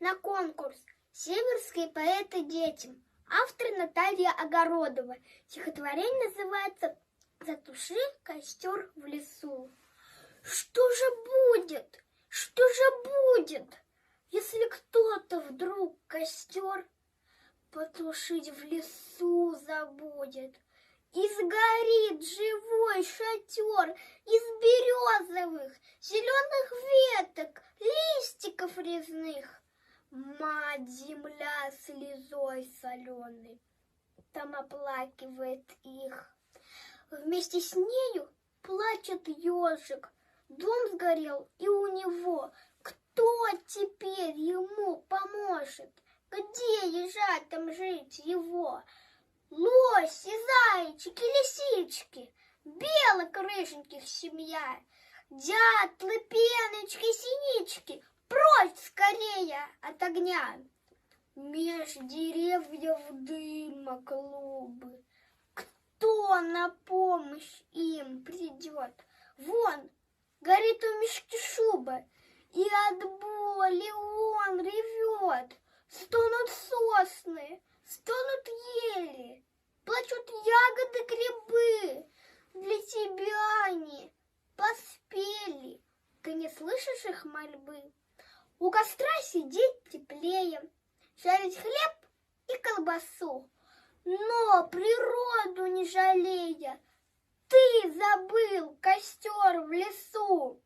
на конкурс «Северские поэты детям». Автор Наталья Огородова. Стихотворение называется «Затуши костер в лесу». Что же будет? Что же будет, если кто-то вдруг костер потушить в лесу забудет? И сгорит живой шатер из березовых, зеленых веток, листиков резных. Мать-земля слезой соленой там оплакивает их. Вместе с нею плачет ежик. Дом сгорел, и у него. Кто теперь ему поможет? Где ежатам жить его? Лоси, зайчики, лисички, белок рыженьких семья, дятлы, пеночки, синички, прочь скорее от огня. Меж деревьев дыма клубы, кто на помощь им придет? Вон, горит у Мишки шуба, и от боли он ревет. Стонут сосны, стонут ели, плачут ягоды, грибы. Для тебя они поспели, ты не слышишь их мольбы? У костра сидеть теплее, жарить хлеб и колбасу, но природу не жалея, ты забыл костер в лесу.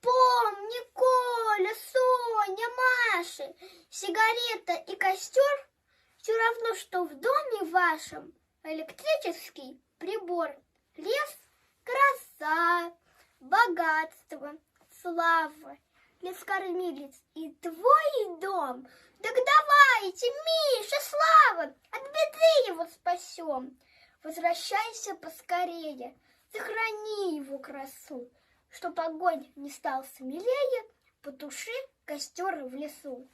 Помни, Коля, Соня, Маша, сигарета и костер все равно, что в доме вашем электрический прибор. Лес — краса, богатство, слава, лес-кормилец и твой дом. Так давайте, Миша, Слава, от беды его спасем. Возвращайся поскорее, сохрани его красу, чтоб огонь не стал смелее, потуши костер в лесу.